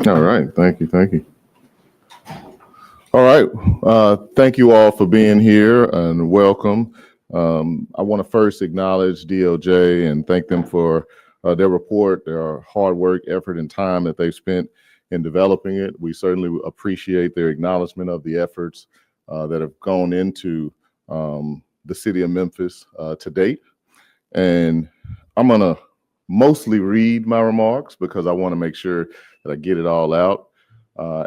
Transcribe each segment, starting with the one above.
All right, thank you, thank you. All right, thank you all for being here and welcome. I want to first acknowledge DOJ and thank them for their report, their hard work, effort, and time that they've spent in developing it. We certainly appreciate their acknowledgement of the efforts that have gone into the city of Memphis to date. And I'm going to mostly read my remarks because I want to make sure that I get it all out.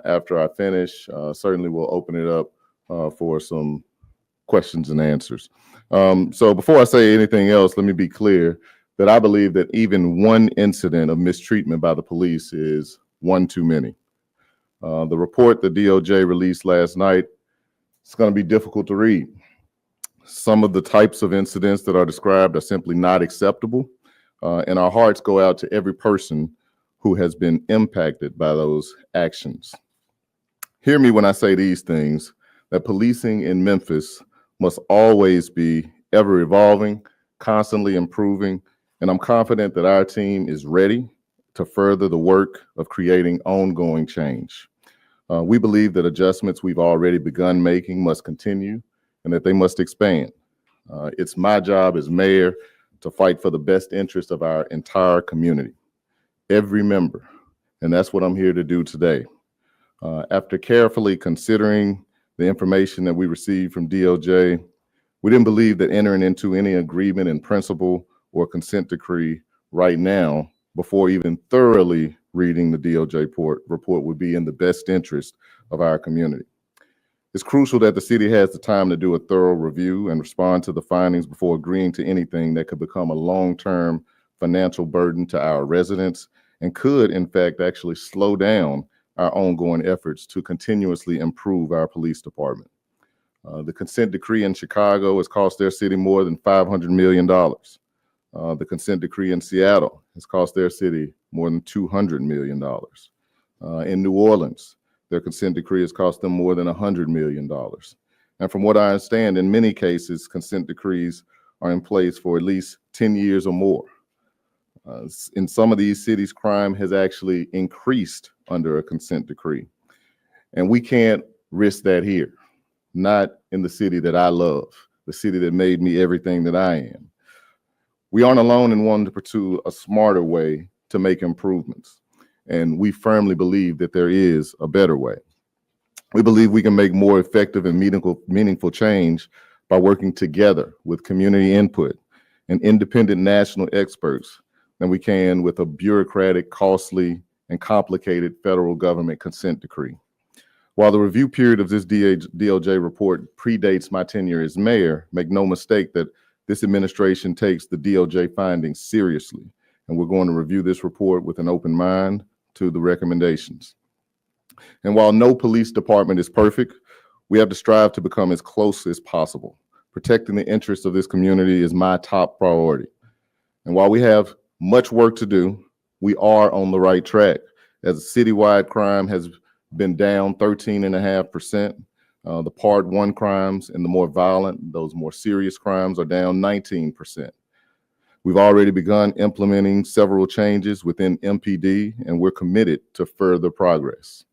After I finish, certainly we'll open it up for some questions and answers. So before I say anything else, let me be clear that I believe that even one incident of mistreatment by the police is one too many. The report the DOJ released last night, it's going to be difficult to read. Some of the types of incidents that are described are simply not acceptable, and our hearts go out to every person who has been impacted by those actions. Hear me when I say these things, that policing in Memphis must always be ever evolving, constantly improving, and I'm confident that our team is ready to further the work of creating ongoing change. We believe that adjustments we've already begun making must continue and that they must expand. It's my job as mayor to fight for the best interest of our entire community, every member, and that's what I'm here to do today. After carefully considering the information that we received from DOJ, we didn't believe that entering into any agreement in principle or consent decree right now, before even thoroughly reading the DOJ report would be in the best interest of our community. It's crucial that the city has the time to do a thorough review and respond to the findings before agreeing to anything that could become a long-term financial burden to our residents and could, in fact, actually slow down our ongoing efforts to continuously improve our police department. The consent decree in Chicago has cost their city more than $500 million. The consent decree in Seattle has cost their city more than $200 million. In New Orleans, their consent decree has cost them more than $100 million. And from what I understand, in many cases, consent decrees are in place for at least 10 years or more. In some of these cities, crime has actually increased under a consent decree. And we can't risk that here, not in the city that I love, the city that made me everything that I am. We aren't alone in wanting to pursue a smarter way to make improvements. And we firmly believe that there is a better way. We believe we can make more effective and meaningful change by working together with community input and independent national experts than we can with a bureaucratic, costly, and complicated federal government consent decree. While the review period of this DOJ report predates my tenure as mayor, make no mistake that this administration takes the DOJ findings seriously, and we're going to review this report with an open mind to the recommendations. And while no police department is perfect, we have to strive to become as close as possible. Protecting the interests of this community is my top priority. And while we have much work to do, we are on the right track, as citywide crime has been down 13.5%. The Part 1 crimes and the more violent, those more serious crimes are down 19%. We've already begun implementing several changes within MPD, and we're committed to further progress.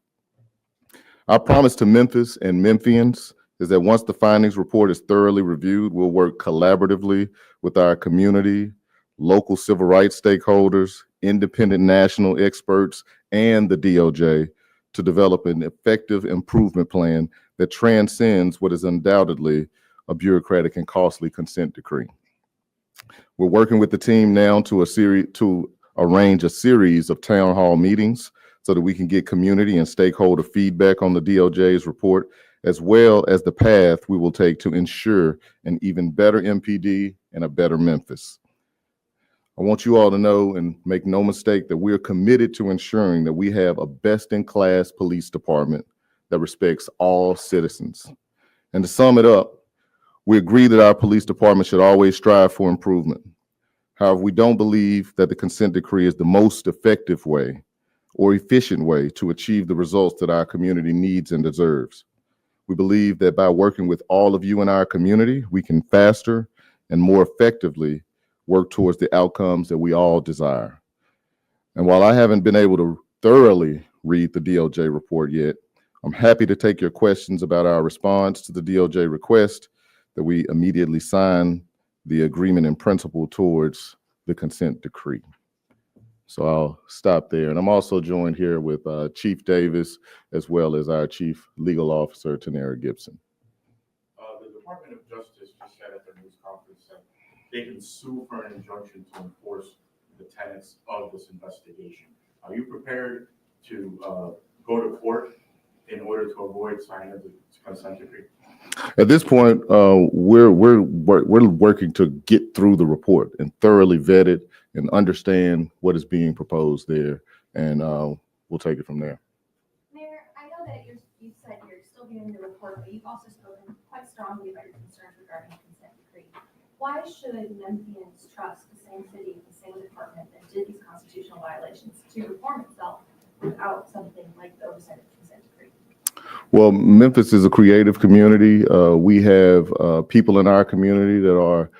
Our promise to Memphis and Memphians is that once the findings report is thoroughly reviewed, we'll work collaboratively with our community, local civil rights stakeholders, independent national experts, and the DOJ to develop an effective improvement plan that transcends what is undoubtedly a bureaucratic and costly consent decree. We're working with the team now to arrange a series of town hall meetings so that we can get community and stakeholder feedback on the DOJ's report, as well as the path we will take to ensure an even better MPD and a better Memphis. I want you all to know and make no mistake that we're committed to ensuring that we have a best-in-class police department that respects all citizens. And to sum it up, we agree that our police department should always strive for improvement. However, we don't believe that the consent decree is the most effective way or efficient way to achieve the results that our community needs and deserves. We believe that by working with all of you in our community, we can faster and more effectively work towards the outcomes that we all desire. And while I haven't been able to thoroughly read the DOJ report yet. I'm happy to take your questions about our response to the DOJ request that we immediately sign the agreement in principle towards the consent decree. So I'll stop there. And I'm also joined here with Chief Davis, as well as our Chief Legal Officer, Tanera Gibson. The Department of Justice just said at their news conference that they can sue for an injunction to enforce the tenets of this investigation. Are you prepared to go to court in order to avoid signing of the consent decree? At this point, we're working to get through the report and thoroughly vet it and understand what is being proposed there, and we'll take it from there. Mayor, I know that you said you're still viewing the report, but you've also spoken quite strongly about your concerns regarding the consent decree. Why should Memphians trust the same city, the same department that did these constitutional violations to reform itself without something like the oversight of the consent decree? Well, Memphis is a creative community. We have people in our community that are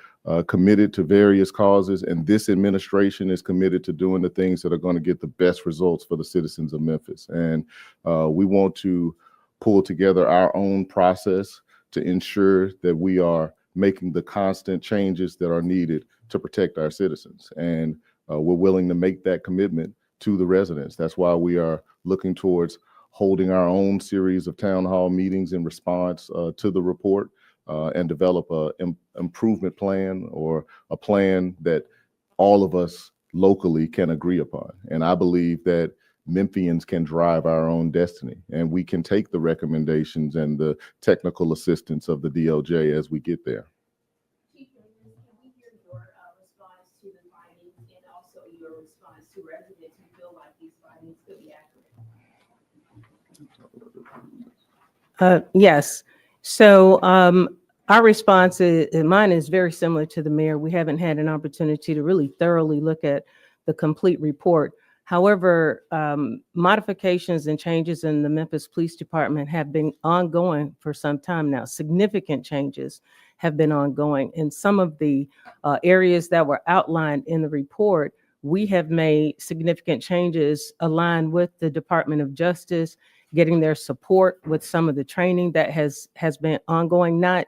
committed to various causes, and this administration is committed to doing the things that are going to get the best results for the citizens of Memphis. And we want to pull together our own process to ensure that we are making the constant changes that are needed to protect our citizens. And we're willing to make that commitment to the residents. That's why we are looking towards holding our own series of town hall meetings in response to the report and develop an improvement plan or a plan that all of us locally can agree upon. And I believe that Memphians can drive our own destiny, and we can take the recommendations and the technical assistance of the DOJ as we get there. Chief Davis, can we hear your response to the findings and also your response to residents who feel like these findings could be accurate? Yes. So our response mine is very similar to the mayor. We haven't had an opportunity to really thoroughly look at the complete report. However, modifications and changes in the Memphis Police Department have been ongoing for some time now. Significant changes have been ongoing. In some of the areas that were outlined in the report, we have made significant changes aligned with the Department of Justice, getting their support with some of the training that has been ongoing, not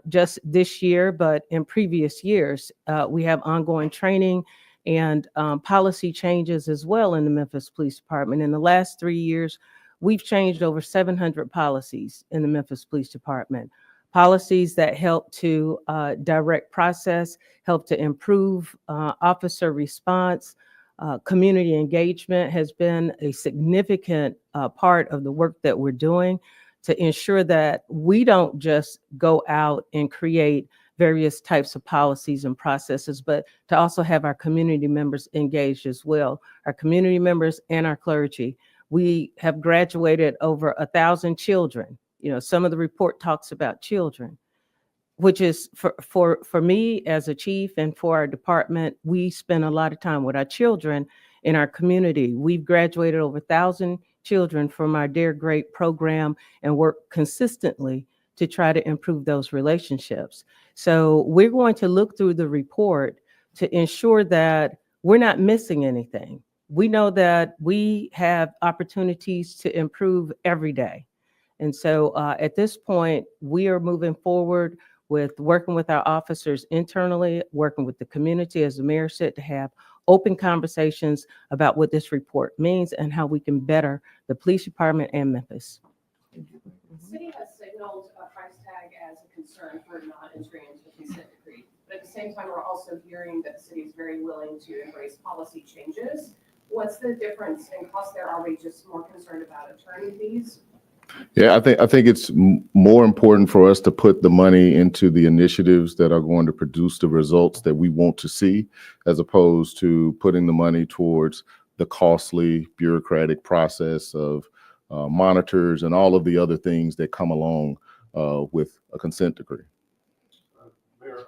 just this year, but in previous years. We have ongoing training and policy changes as well in the Memphis Police Department. In the last 3 years, we've changed over 700 policies in the Memphis Police Department. Policies that help to direct process, help to improve officer response. Community engagement has been a significant part of the work that we're doing to ensure that we don't just go out and create various types of policies and processes, but to also have our community members engaged as well, our community members and our clergy. We have graduated over 1,000 children. You know, some of the report talks about children, which is for me as a chief and for our department, we spend a lot of time with our children in our community. We've graduated over 1,000 children from our Dare Great program and work consistently to try to improve those relationships. So we're going to look through the report to ensure that we're not missing anything. We know that we have opportunities to improve every day. And so at this point, we are moving forward with working with our officers internally, working with the community, as the mayor said, to have open conversations about what this report means and how we can better the police department and Memphis. The city has signaled a price tag as a concern for non-entry into the consent decree. But at the same time, we're also hearing that the city is very willing to embrace policy changes. What's the difference in cost there? Are we just more concerned about attorney fees? Yeah, I think it's more important for us to put the money into the initiatives that are going to produce the results that we want to see, as opposed to putting the money towards the costly bureaucratic process of monitors and all of the other things that come along with a consent decree. Mayor,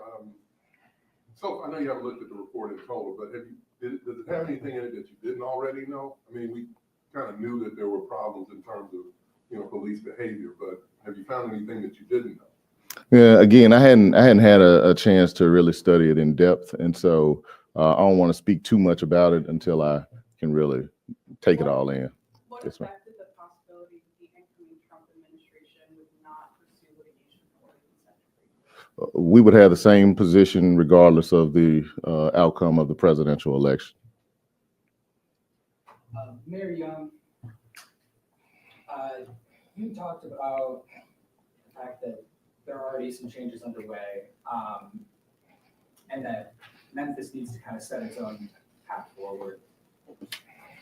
so I know you haven't looked at the report in total, but does it have anything in it that you didn't already know? I mean, we kind of knew that there were problems in terms of police behavior, but have you found anything that you didn't know? Yeah, again, I hadn't had a chance to really study it in depth, and so I don't want to speak too much about it until I can really take it all in. What Yes, ma'am. affected the possibility that the incoming Trump administration would not pursue litigation for the consent decree? We would have the same position regardless of the outcome of the presidential election. Mayor Young, you talked about the fact that there are already some changes underway, and that Memphis needs to kind of set its own path forward.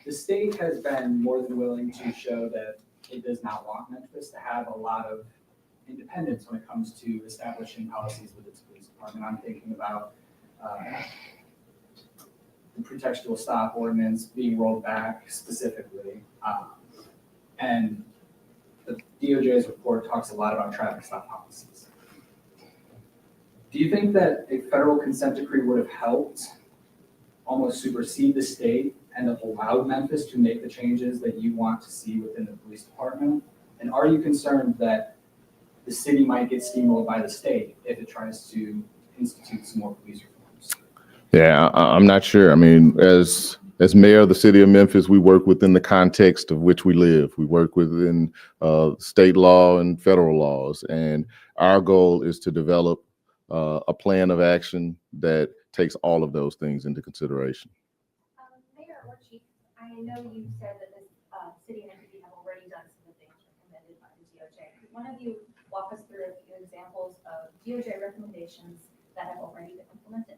The state has been more than willing to show that it does not want Memphis to have a lot of independence when it comes to establishing policies with its police department. I'm thinking about the pretextual stop ordinance being rolled back specifically. And the DOJ's report talks a lot about traffic stop policies. Do you think that a federal consent decree would have helped almost supersede the state and have allowed Memphis to make the changes that you want to see within the police department? And are you concerned that the city might get steamrolled by the state if it tries to institute some more police reforms? Yeah, I'm not sure. I mean, as mayor of the city of Memphis, we work within the context of which we live. We work within state law and federal laws, and our goal is to develop a plan of action that takes all of those things into consideration. Mayor or Chief, I know you said that this city and entity have already done some of the things recommended by the DOJ. Could one of you walk us through a few examples of DOJ recommendations that have already been implemented?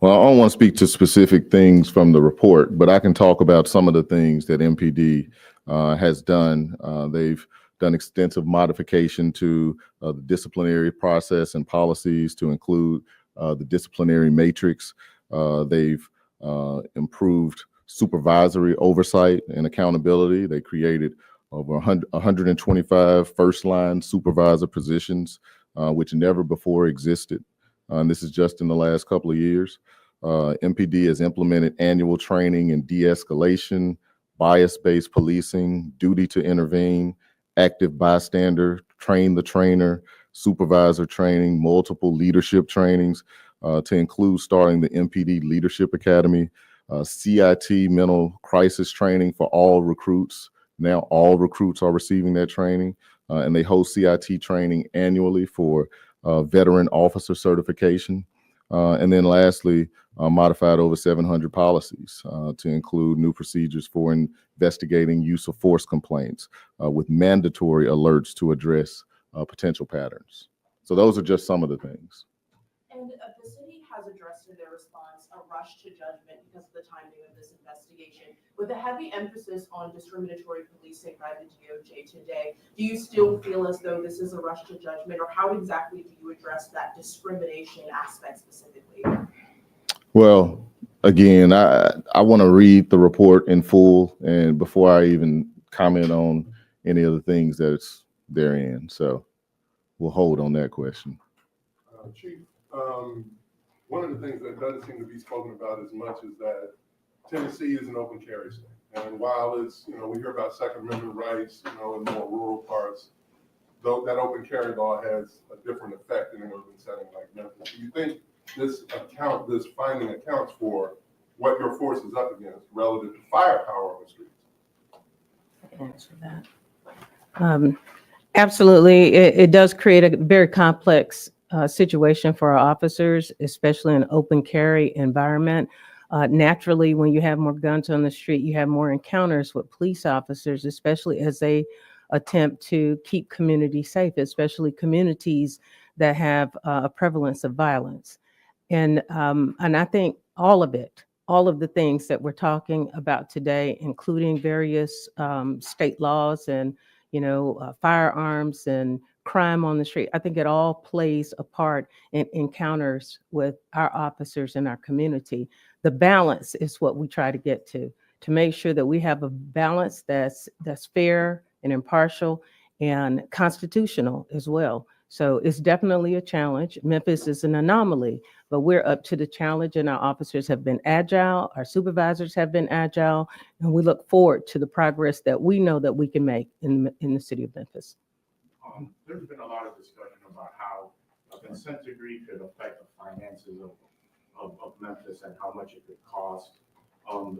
Well, I don't want to speak to specific things from the report, but I can talk about some of the things that MPD has done. They've done extensive modification to the disciplinary process and policies to include the disciplinary matrix. They've improved supervisory oversight and accountability. They created over 125 first-line supervisor positions, which never before existed. And this is just in the last couple of years. MPD has implemented annual training in de-escalation, bias-based policing, duty to intervene, active bystander, train the trainer, supervisor training, multiple leadership trainings, to include starting the MPD Leadership Academy, CIT mental crisis training for all recruits. Now all recruits are receiving that training, and they host CIT training annually for veteran officer certification. And then lastly, modified over 700 policies to include new procedures for investigating use of force complaints with mandatory alerts to address potential patterns. So those are just some of the things. And the city has addressed in their response a rush to judgment because of the timing of this investigation. With a heavy emphasis on discriminatory policing by the DOJ today, do you still feel as though this is a rush to judgment, or how exactly do you address that discrimination aspect specifically? Well, again, I want to read the report in full and before I even comment on any of the things that's therein. So we'll hold on that question. Chief, one of the things that doesn't seem to be spoken about as much is that Tennessee is an open carry state. And while it's, we hear about Second Amendment rights, in more rural parts, though that open carry law has a different effect in an urban setting like Memphis. Do you think this finding accounts for what your force is up against relative to firepower on the streets? I can answer that. Absolutely. It does create a very complex situation for our officers, especially in an open carry environment. Naturally, when you have more guns on the street, you have more encounters with police officers, especially as they attempt to keep communities safe, especially communities that have a prevalence of violence. And I think all of the things that we're talking about today, including various state laws and, firearms and crime on the street, I think it all plays a part in encounters with our officers in our community. The balance is what we try to get to make sure that we have a balance that's fair and impartial and constitutional as well. So it's definitely a challenge. Memphis is an anomaly, but we're up to the challenge, and our officers have been agile, our supervisors have been agile, and we look forward to the progress that we know that we can make in the city of Memphis. There's been a lot of discussion about how a consent decree could affect the finances of Memphis and how much it could cost.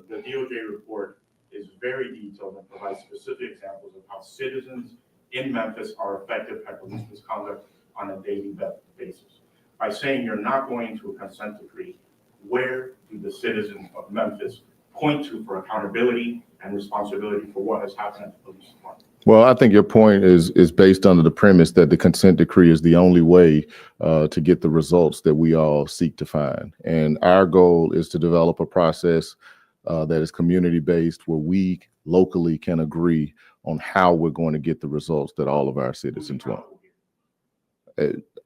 The DOJ report is very detailed and provides specific examples of how citizens in Memphis are affected by police misconduct on a daily basis. By saying you're not going to a consent decree, where do the citizens of Memphis point to for accountability and responsibility for what has happened at the police department? Well, I think your point is based under the premise that the consent decree is the only way to get the results that we all seek to find. And our goal is to develop a process that is community-based, where we locally can agree on how we're going to get the results that all of our citizens want.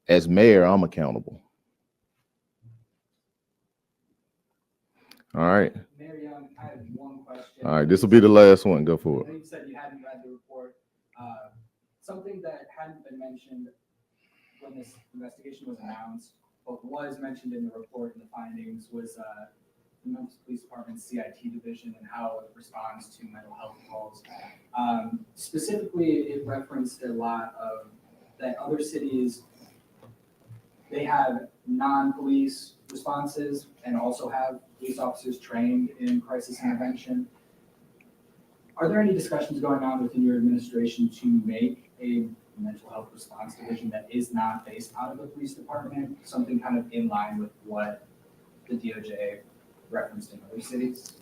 As mayor, I'm accountable. All right. Mayor Young, I have one question. All right. This will be the last one. Go for I know it. you said you hadn't read the report. Something that hadn't been mentioned when this investigation was announced, but was mentioned in the report and the findings, was the Memphis Police Department's CIT division and how it responds to mental health calls. Specifically, it referenced a lot of that other cities, they have non-police responses and also have police officers trained in crisis intervention. Are there any discussions going on within your administration to make a mental health response division that is not based out of the police department, something kind of in line with what the DOJ referenced in other cities?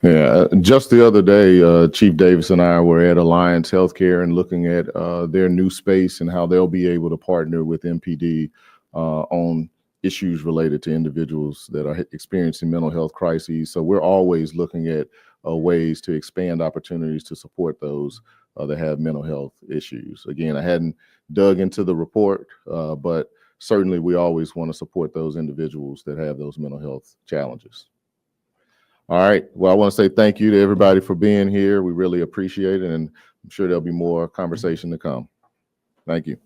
Yeah, just the other day, Chief Davis and I were at Alliance Healthcare and looking at their new space and how they'll be able to partner with MPD on issues related to individuals that are experiencing mental health crises. So we're always looking at ways to expand opportunities to support those that have mental health issues. Again, I hadn't dug into the report, but certainly we always want to support those individuals that have those mental health challenges. All right. Well, I want to say thank you to everybody for being here. We really appreciate it, and I'm sure there'll be more conversation to come. Thank you.